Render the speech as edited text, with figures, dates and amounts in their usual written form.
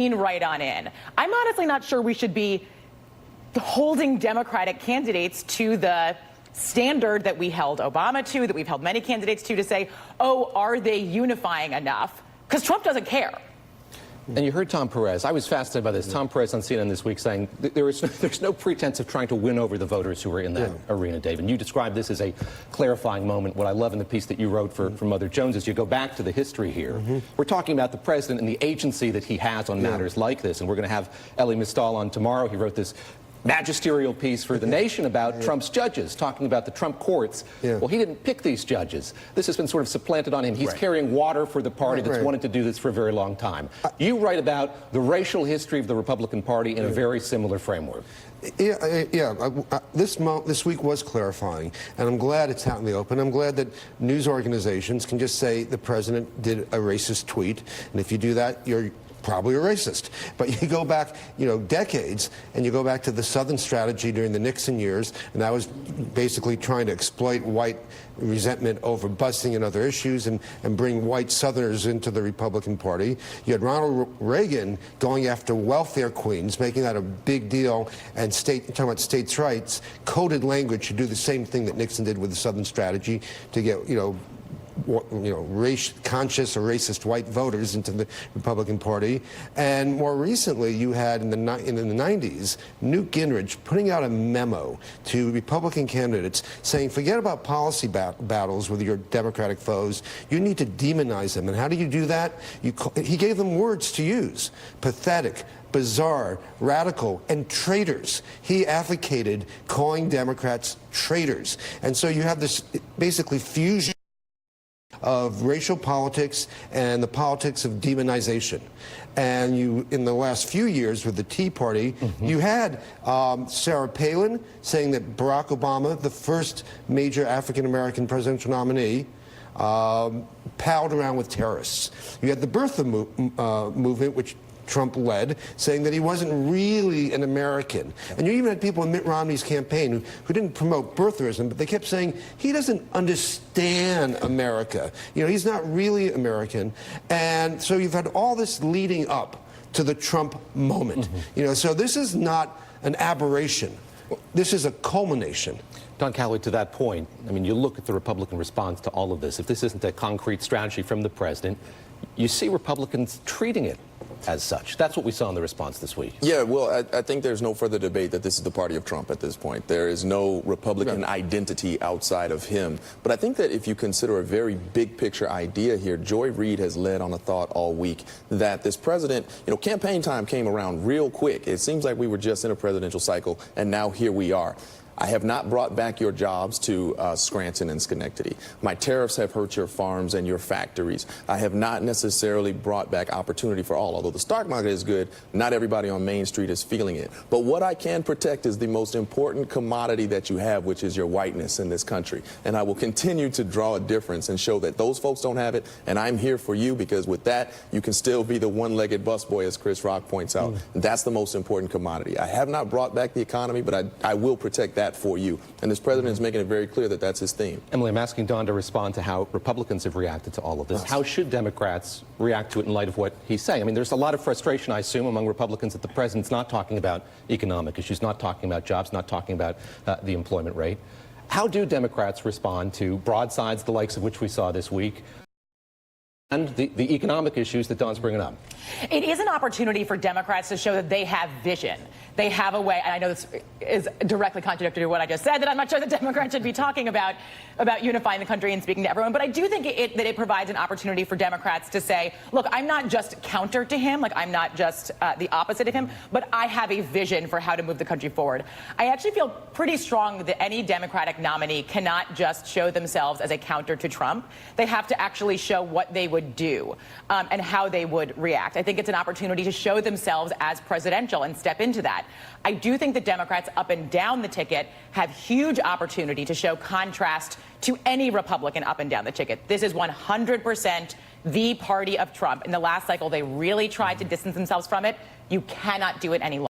right on in. I'm honestly not sure we should be holding Democratic candidates to the standard that we held Obama to, that we've held many candidates to say, oh, are they unifying enough? Because Trump doesn't care. And you heard Tom Perez. I was fascinated by this. Tom Perez on CNN this week saying there's no pretense of trying to win over the voters who are in that arena, Dave. And you described this as a clarifying moment. What I love in the piece that you wrote for Mother Jones is you go back to the history here. We're talking about the president and the agency that he has on matters like this. And we're going to have Elie Mystal on tomorrow. He wrote this magisterial piece for The Nation about Trump's judges, talking about the Trump courts. Well, he didn't pick these judges. This has been sort of supplanted on him. He's carrying water for the party that's wanted to do this for a very long time. You write about the racial history of the Republican Party in a very similar framework. This week was clarifying, and I'm glad it's out in the open. I'm glad that news organizations can just say the president did a racist tweet, and if you do that, you're probably a racist. But you go back, decades, and you go back to the Southern strategy during the Nixon years, and that was basically trying to exploit white resentment over busing and other issues and bring white Southerners into the Republican Party. You had Ronald Reagan going after welfare queens, making that a big deal, and talking about states' rights, coded language to do the same thing that Nixon did with the Southern strategy to get, race-conscious or racist white voters into the Republican Party. And more recently, you had in the 90s, Newt Gingrich putting out a memo to Republican candidates saying, forget about policy battles with your Democratic foes. You need to demonize them. And how do you do that? He gave them words to use: pathetic, bizarre, radical, and traitors. He advocated calling Democrats traitors. And so you have this basically fusion of racial politics and the politics of demonization. And in the last few years with the Tea Party, you had Sarah Palin saying that Barack Obama, the first major African-American presidential nominee, palled around with terrorists. You had the birther movement, which Trump led, saying that he wasn't really an American. And you even had people in Mitt Romney's campaign who didn't promote birtherism, but they kept saying he doesn't understand America. He's not really American. And so you've had all this leading up to the Trump moment. So this is not an aberration. This is a culmination. Don Calloway, to that point, you look at the Republican response to all of this. If this isn't a concrete strategy from the president, you see Republicans treating it as such. That's what we saw in the response this week. Yeah, well, I think there's no further debate that this is the party of Trump at this point. There is no Republican identity outside of him. But I think that if you consider a very big picture idea here, Joy Reid has led on a thought all week that this president, campaign time came around real quick. It seems like we were just in a presidential cycle, and now here we are. I have not brought back your jobs to Scranton and Schenectady. My tariffs have hurt your farms and your factories. I have not necessarily brought back opportunity for all. Although the stock market is good, not everybody on Main Street is feeling it. But what I can protect is the most important commodity that you have, which is your whiteness in this country. And I will continue to draw a difference and show that those folks don't have it. And I'm here for you, because with that, you can still be the one-legged busboy, as Chris Rock points out. That's the most important commodity. I have not brought back the economy, but I will protect that for you. And this president is making it very clear that that's his theme. Emily, I'm asking Don to respond to how Republicans have reacted to all of this. How should Democrats react to it in light of what he's saying? There's a lot of frustration, I assume, among Republicans that the president's not talking about economic issues, not talking about jobs, not talking about the employment rate. How do Democrats respond to broadsides the likes of which we saw this week and the economic issues that Don's bringing up? It is an opportunity for Democrats to show that they have vision. They have a way, and I know this is directly contradictory to what I just said, that I'm not sure that Democrats should be talking about unifying the country and speaking to everyone, but I do think that it provides an opportunity for Democrats to say, look, I'm not just counter to him, I'm not just the opposite of him, but I have a vision for how to move the country forward. I actually feel pretty strong that any Democratic nominee cannot just show themselves as a counter to Trump. They have to actually show what they would do and how they would react. I think it's an opportunity to show themselves as presidential and step into that. I do think that Democrats up and down the ticket have huge opportunity to show contrast to any Republican up and down the ticket. This is 100% the party of Trump. In the last cycle, they really tried to distance themselves from it. You cannot do it any longer.